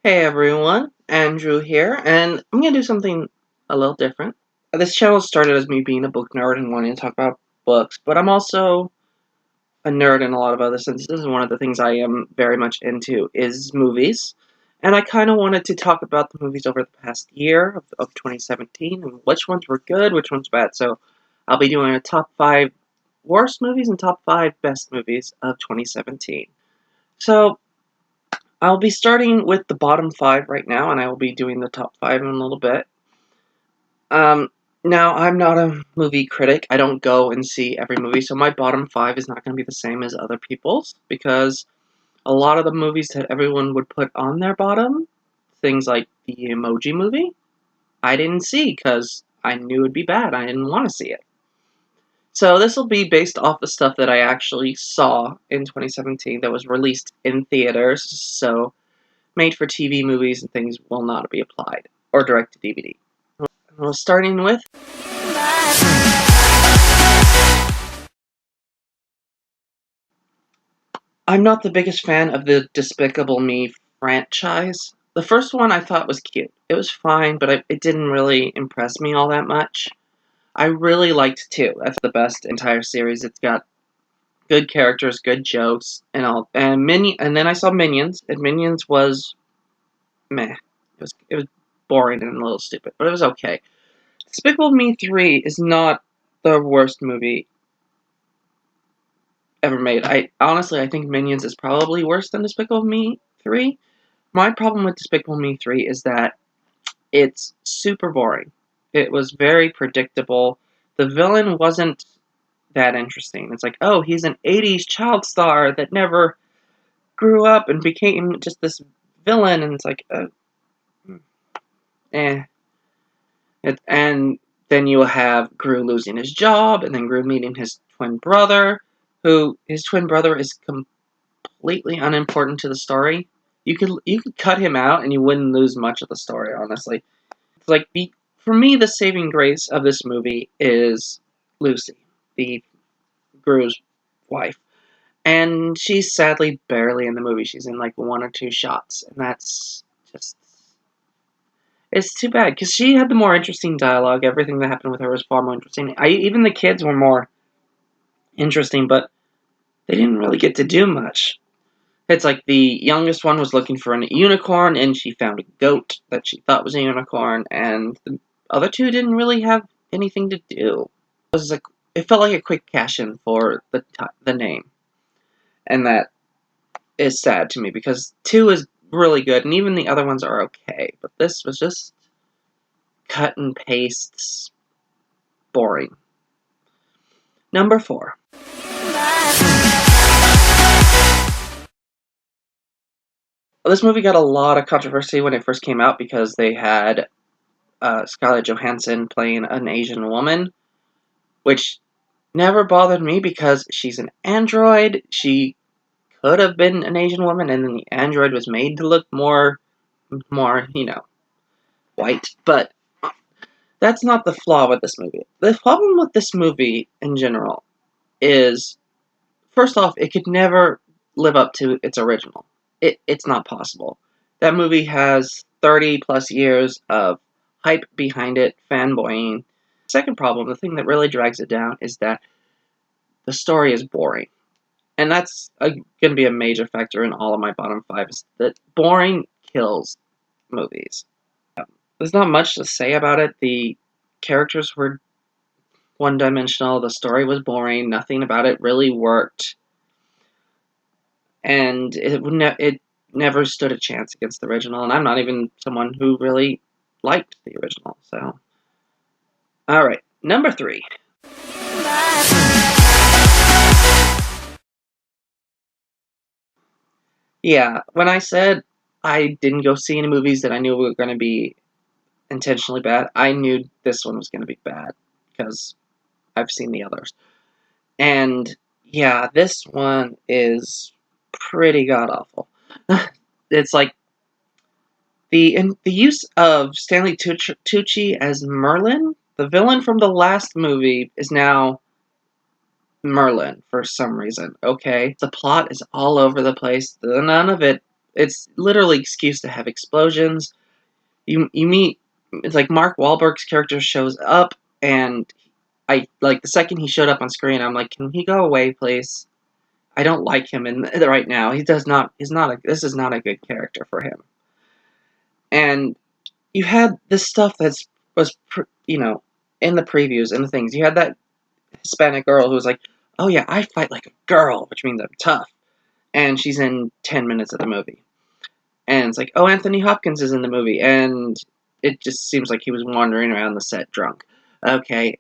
Hey everyone, Andrew here, and I'm gonna do something a little different. This channel started as me being a book nerd and wanting to talk about books, but I'm also a nerd in a lot of other senses. This is one of the things I am very much into is movies, and I kind of wanted to talk about the movies over the past year of 2017 and which ones were good, which ones bad. So I'll be doing a top 5 worst movies and top 5 best movies of 2017. So I'll be starting with the bottom 5 right now, and I will be doing the top 5 in a little bit. Um, Now, I'm not a movie critic. I don't go and see every movie, so my bottom 5 is not going to be the same as other people's, because a lot of the movies that everyone would put on their bottom, things like the Emoji Movie, I didn't see because I knew it'd be bad. I didn't want to see it. So this will be based off the stuff that I actually saw in 2017 that was released in theaters, so made-for-TV movies and things will not be applied, or direct-to-DVD. Well, starting with... I'm not the biggest fan of the Despicable Me franchise. The first one I thought was cute. It was fine, but it didn't really impress me all that much. I really liked 2. That's the best entire series. It's got good characters, good jokes, and all. And then I saw Minions, and Minions was meh. It was boring and a little stupid, but it was okay. Despicable Me 3 is not the worst movie ever made. I think Minions is probably worse than Despicable Me 3. My problem with Despicable Me 3 is that it's super boring. It was very predictable. The villain wasn't that interesting. It's like, oh, he's an 80s child star that never grew up and became just this villain, and it's like, eh. And then you have Gru losing his job, and then Gru meeting his twin brother, who his twin brother is completely unimportant to the story. You could cut him out, and you wouldn't lose much of the story. Honestly, it's like for me the saving grace of this movie is Lucy, the Gru's wife, and she's sadly barely in the movie. She's in like 1 or 2 shots, and that's just. It's too bad, because she had the more interesting dialogue. Everything that happened with her was far more interesting. Even the kids were more interesting, but they didn't really get to do much. It's like the youngest one was looking for a unicorn, and she found a goat that she thought was a unicorn, and the other 2 didn't really have anything to do. It felt like a quick cash-in for the name, and that is sad to me, because 2 is really good, and even the other ones are okay, but this was just cut and paste boring. Number 4. Well, this movie got a lot of controversy when it first came out because they had Scarlett Johansson playing an Asian woman, which never bothered me because she's an android. She could have been an Asian woman, and then the android was made to look more, white. But that's not the flaw with this movie. The problem with this movie in general is, first off, it could never live up to its original. It's not possible. That movie has 30 plus years of hype behind it, fanboying. Second problem, the thing that really drags it down, is that the story is boring. And that's going to be a major factor in all of my bottom 5, is that boring kills movies. There's not much to say about it. The characters were one-dimensional, the story was boring, nothing about it really worked. And it never stood a chance against the original, and I'm not even someone who really liked the original, so. Alright, number 3. Yeah, when I said I didn't go see any movies that I knew were going to be intentionally bad, I knew this one was going to be bad, because I've seen the others. And, yeah, this one is pretty god-awful. It's like, the use of Stanley Tucci as Merlin, the villain from the last movie, is now Merlin for some reason, okay? The plot is all over the place. None of it It's literally excuse to have explosions. You meet, it's like Mark Wahlberg's character shows up, and I like the second he showed up on screen, I'm like, can he go away, please? I don't like him right now. He does not. He's not. This is not a good character for him. And you had this stuff was in the previews and the things. You had that Hispanic girl who was like, "Oh yeah, I fight like a girl," which means I'm tough. And she's in 10 minutes of the movie. And it's like, "Oh, Anthony Hopkins is in the movie," and it just seems like he was wandering around the set drunk. Okay,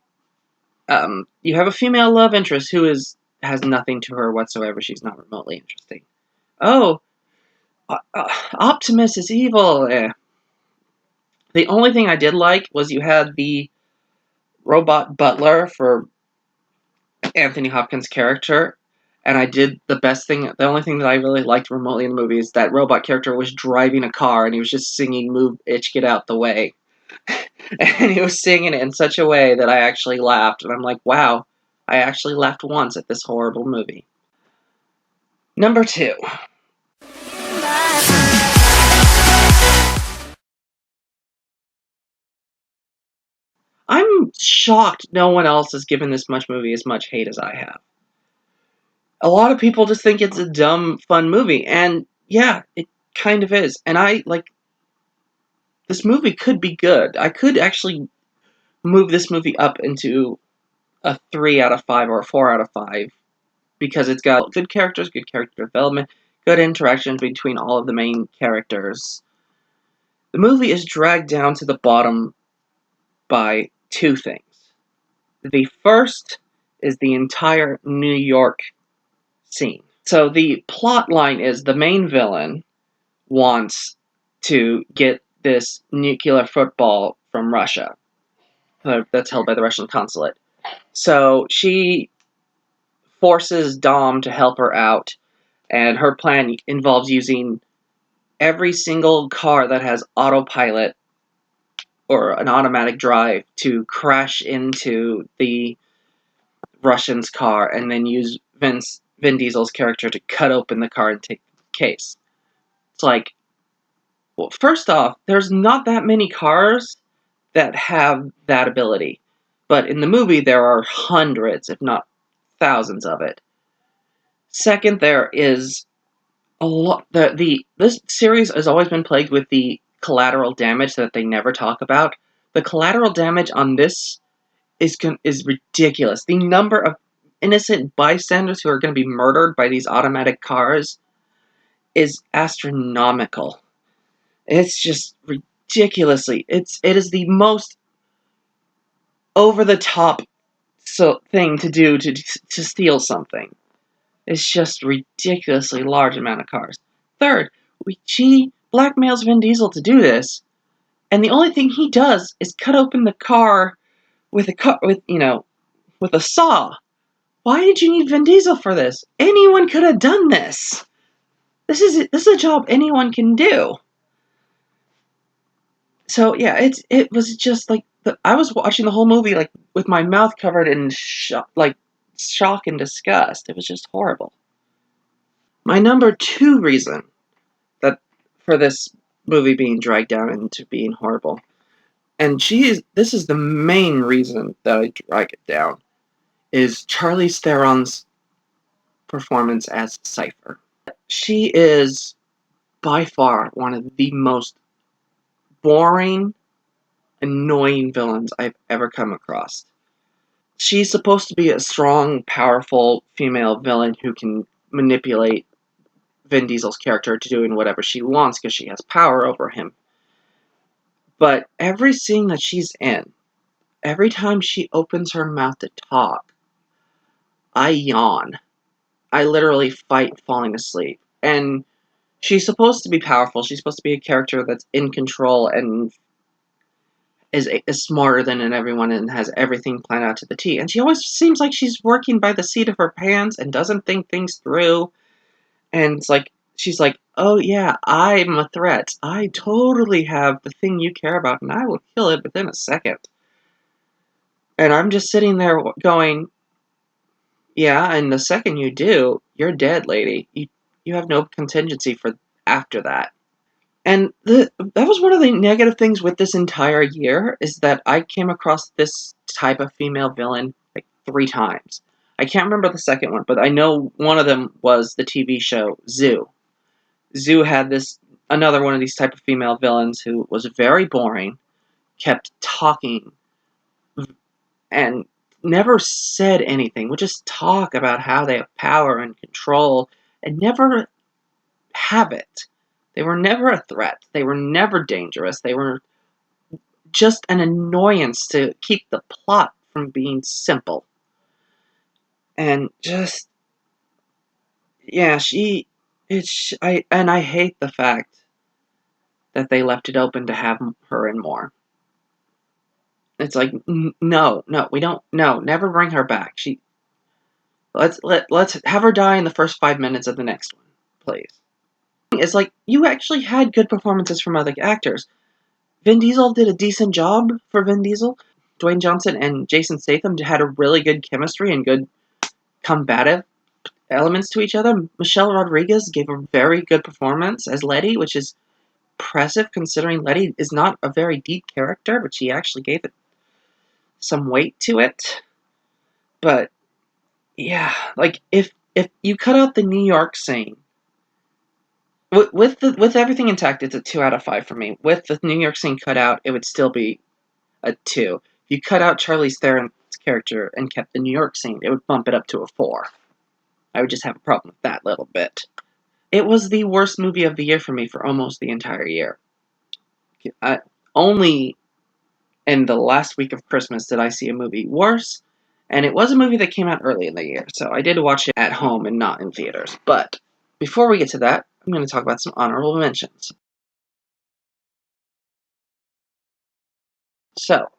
you have a female love interest who has nothing to her whatsoever. She's not remotely interesting. Oh, Optimus is evil. The only thing I did like was you had the robot butler for Anthony Hopkins' character, and I did the best thing. The only thing that I really liked remotely in the movie is that robot character was driving a car and he was just singing "Move, Itch, Get Out the Way," and he was singing it in such a way that I actually laughed, and I'm like, wow, I actually laughed once at this horrible movie. Number 2. I'm shocked no one else has given this movie as much hate as I have. A lot of people just think it's a dumb, fun movie, and yeah, it kind of is. And this movie could be good. I could actually move this movie up into a 3 out of 5 or a 4 out of 5 because it's got good characters, good character development, good interactions between all of the main characters. The movie is dragged down to the bottom by 2 things. The first is the entire New York scene. So the plot line is the main villain wants to get this nuclear football from Russia that's held by the Russian consulate. So she forces Dom to help her out, and her plan involves using every single car that has autopilot or an automatic drive to crash into the Russian's car and then use Vin Diesel's character to cut open the car and take the case. It's like, well, first off, there's not that many cars that have that ability. But in the movie, there are hundreds, if not thousands of it. Second, there is a lot. This series has always been plagued with the collateral damage that they never talk about. The collateral damage on this is ridiculous. The number of innocent bystanders who are going to be murdered by these automatic cars is astronomical. It's just ridiculously. It is the most over the top thing to do to steal something. It's just ridiculously large amount of cars. Third, she blackmails Vin Diesel to do this, and the only thing he does is cut open the car with a saw. Why did you need Vin Diesel for this? Anyone could have done this. This is a job anyone can do. So yeah, it was just like I was watching the whole movie like with my mouth covered in shock and disgust. It was just horrible. My number 2 reason that for this movie being dragged down into being horrible, and this is the main reason that I drag it down, is Charlize Theron's performance as Cypher. She is by far one of the most boring, annoying villains I've ever come across. She's supposed to be a strong, powerful female villain who can manipulate Vin Diesel's character to doing whatever she wants because she has power over him. But every scene that she's in, every time she opens her mouth to talk, I yawn. I literally fight falling asleep. And she's supposed to be powerful. She's supposed to be a character that's in control and is smarter than everyone and has everything planned out to the T. And she always seems like she's working by the seat of her pants and doesn't think things through. And it's like, she's like, oh yeah, I'm a threat. I totally have the thing you care about and I will kill it within a second. And I'm just sitting there going, yeah, and the second you do, you're dead, lady. You have no contingency for after that. And that was one of the negative things with this entire year, is that I came across this type of female villain like 3 times. I can't remember the second one, but I know one of them was the TV show Zoo. Zoo had another one of these type of female villains who was very boring, kept talking, and never said anything, would just talk about how they have power and control, and never have it. They were never a threat. They were never dangerous. They were just an annoyance to keep the plot from being simple. And just, yeah, I hate the fact that they left it open to have her in more. It's like, no, we don't, no, never bring her back. Let's have her die in the first 5 minutes of the next one, please. It's like, you actually had good performances from other actors. Vin Diesel did a decent job for Vin Diesel. Dwayne Johnson and Jason Statham had a really good chemistry and good combative elements to each other. Michelle Rodriguez gave a very good performance as Letty, which is impressive considering Letty is not a very deep character, but she actually gave it some weight to it. But yeah, like if you cut out the New York scene, with everything intact, it's a 2 out of 5 for me. With the New York scene cut out, it would still be a 2. If you cut out Charlize Theron's character and kept the New York scene, it would bump it up to a 4. I would just have a problem with that little bit. It was the worst movie of the year for me for almost the entire year. Only in the last week of Christmas did I see a movie worse, and it was a movie that came out early in the year, so I did watch it at home and not in theaters. But before we get to that, I'm going to talk about some honorable mentions. So,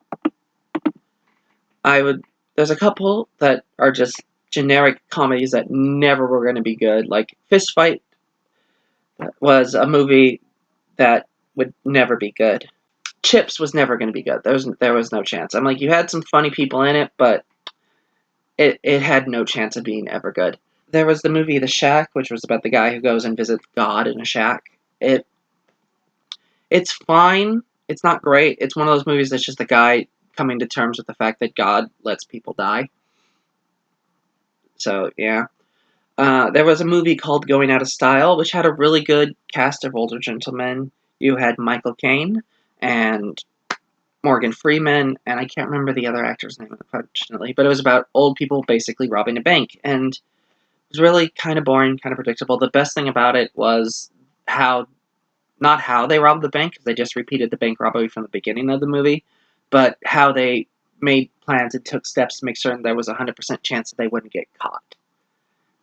there's a couple that are just generic comedies that never were going to be good. Like Fist Fight was a movie that would never be good. Chips was never going to be good. There was no chance. I'm like, you had some funny people in it, but it had no chance of being ever good. There was the movie The Shack, which was about the guy who goes and visits God in a shack. It's fine. It's not great. It's one of those movies that's just a guy coming to terms with the fact that God lets people die. So, yeah. There was a movie called Going Out of Style, which had a really good cast of older gentlemen. You had Michael Caine and Morgan Freeman, and I can't remember the other actor's name, unfortunately, but it was about old people basically robbing a bank, and it was really kind of boring, kind of predictable. The best thing about it was not how they robbed the bank, because they just repeated the bank robbery from the beginning of the movie, but how they made plans and took steps to make certain there was a 100% chance that they wouldn't get caught.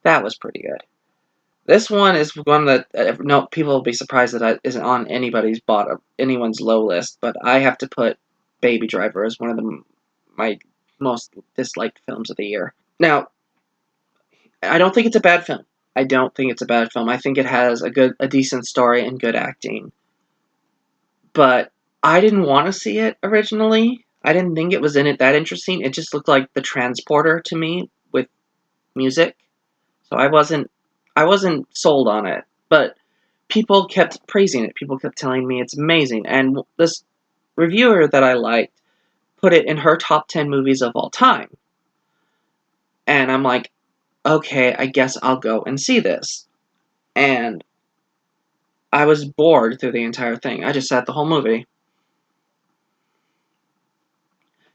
That was pretty good. This one is one that no people will be surprised that isn't on anyone's low list, but I have to put Baby Driver as one of my most disliked films of the year. Now, I don't think it's a bad film. I think it has a decent story and good acting. But I didn't want to see it originally. I didn't think it was in it that interesting. It just looked like The Transporter to me with music. So I wasn't sold on it. But people kept praising it. People kept telling me it's amazing. And this reviewer that I liked put it in her top 10 movies of all time. And I'm like, okay, I guess I'll go and see this. And I was bored through the entire thing. I just sat the whole movie.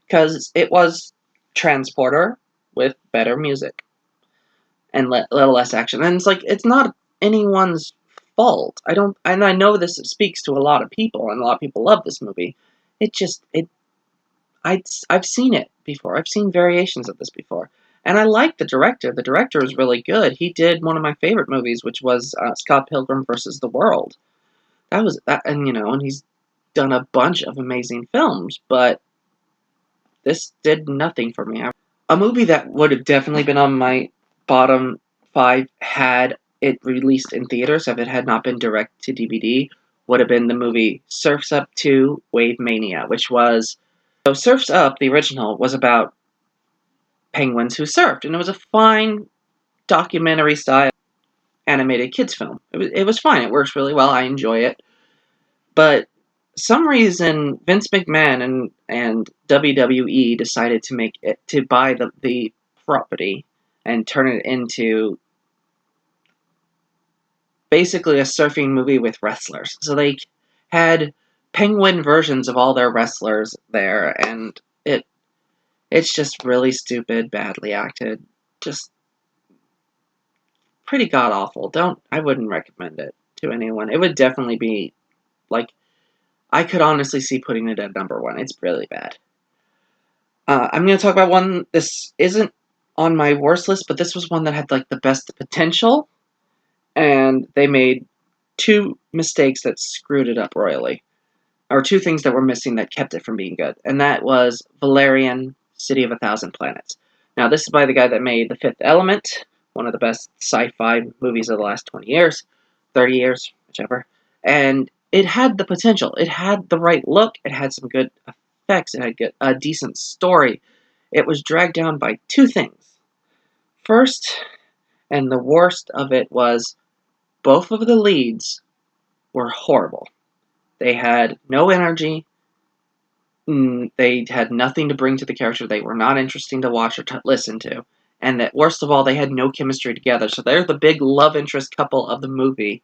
Because it was Transporter with better music. And little less action. And it's like, it's not anyone's fault. I know this speaks to a lot of people, and a lot of people love this movie. I've seen it before. I've seen variations of this before. And I like the director. The director is really good. He did one of my favorite movies, which was Scott Pilgrim vs. the World. And he's done a bunch of amazing films, but this did nothing for me. A movie that would have definitely been on my bottom 5 had it released in theaters, if it had not been direct to DVD, would have been the movie Surf's Up 2 Wave Mania, which was... So Surf's Up, the original, was about penguins who surfed, and it was a fine documentary style. animated kids film. It was fine. It works really well. I enjoy it. But some reason Vince McMahon and WWE decided to buy the property and turn it into basically a surfing movie with wrestlers. So they had penguin versions of all their wrestlers there, and it's just really stupid, badly acted, just pretty god awful. I wouldn't recommend it to anyone. It would definitely be like, I could honestly see putting it at number one. It's really bad. I'm going to talk about one. This isn't on my worst list, but this was one that had like the best potential, and they made two mistakes that screwed it up royally, or two things that were missing that kept it from being good, and that was Valerian, City of a Thousand Planets. Now, this is by the guy that made The Fifth Element, one of the best sci-fi movies of the last 20 years, 30 years, whichever, and it had the potential. It had the right look. It had some good effects. It had a decent story. It was dragged down by two things. First, and the worst of it was, both of the leads were horrible. They had no energy. They had nothing to bring to the character. They were not interesting to watch or to listen to. And that, worst of all, they had no chemistry together. So they're the big love interest couple of the movie,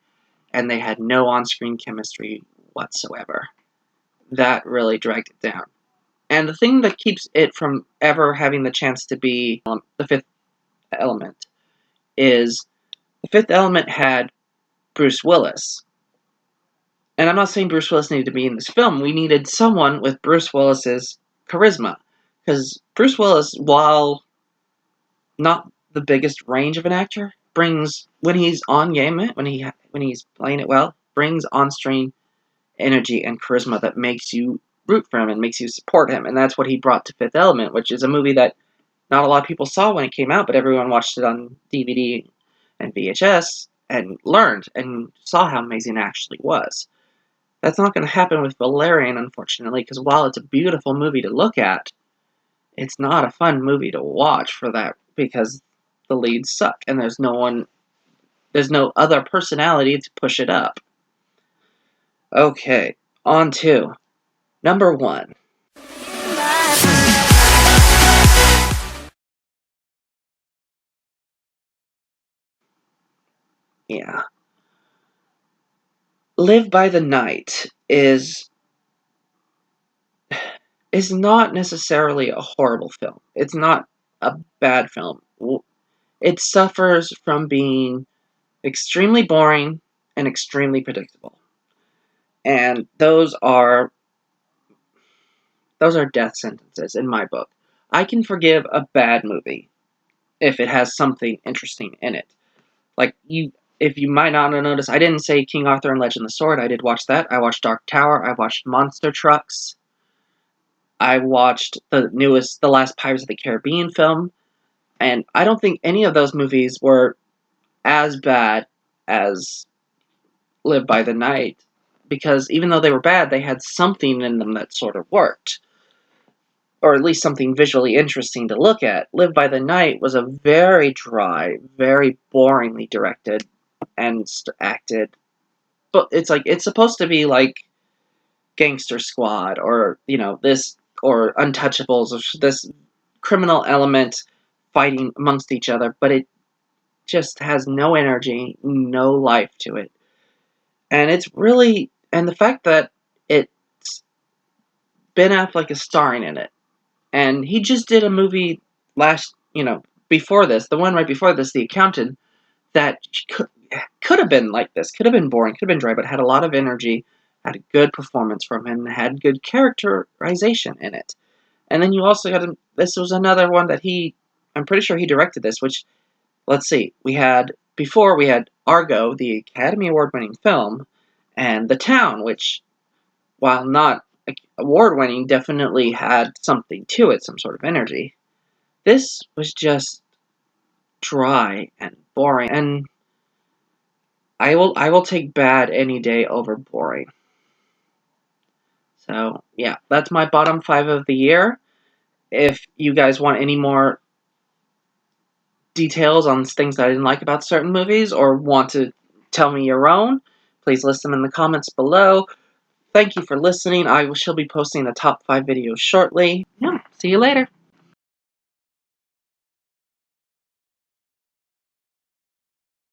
and they had no on-screen chemistry whatsoever. That really dragged it down. And the thing that keeps it from ever having the chance to be The Fifth Element is The Fifth Element had Bruce Willis. And I'm not saying Bruce Willis needed to be in this film. We needed someone with Bruce Willis's charisma. Because Bruce Willis, while not the biggest range of an actor, brings, when he's on game, when he's playing it well, brings on-screen energy and charisma that makes you root for him and makes you support him. And that's what he brought to Fifth Element, which is a movie that not a lot of people saw when it came out, but everyone watched it on DVD and VHS and learned and saw how amazing it actually was. That's not going to happen with Valerian, unfortunately, because while it's a beautiful movie to look at, it's not a fun movie to watch for that, because the leads suck and there's no other personality to push it up. Okay, on to number one. Yeah. Live by the Night is not necessarily a horrible film. It's not a bad film. It suffers from being extremely boring and extremely predictable. And those are death sentences in my book. I can forgive a bad movie if it has something interesting in it. Like, if you might not have noticed, I didn't say King Arthur and Legend of the Sword. I did watch that. I watched Dark Tower. I watched Monster Trucks. I watched the last Pirates of the Caribbean film. And I don't think any of those movies were as bad as Live by the Night, because even though they were bad, they had something in them that sort of worked. Or at least something visually interesting to look at. Live by the Night was a very dry, very boringly directed and acted. But it's supposed to be like Gangster Squad, or this, or Untouchables, or this criminal element fighting amongst each other, but it just has no energy, no life to it. And the fact that it's Ben Affleck is starring in it, and he just did a movie before this, the one right before this, The Accountant, that could have been like this, could have been boring, could have been dry, but had a lot of energy, had a good performance from him, had good characterization in it. And then you also got this was another one that I'm pretty sure he directed this, which, let's see, we had Argo, the Academy Award-winning film, and The Town, which, while not award-winning, definitely had something to it, some sort of energy. This was just dry and boring, and I will take bad any day over boring. So, yeah, that's my bottom 5 of the year. If you guys want any more details on things that I didn't like about certain movies or want to tell me your own, please list them in the comments below. Thank you for listening. I shall be posting the top 5 videos shortly. Yeah, see you later.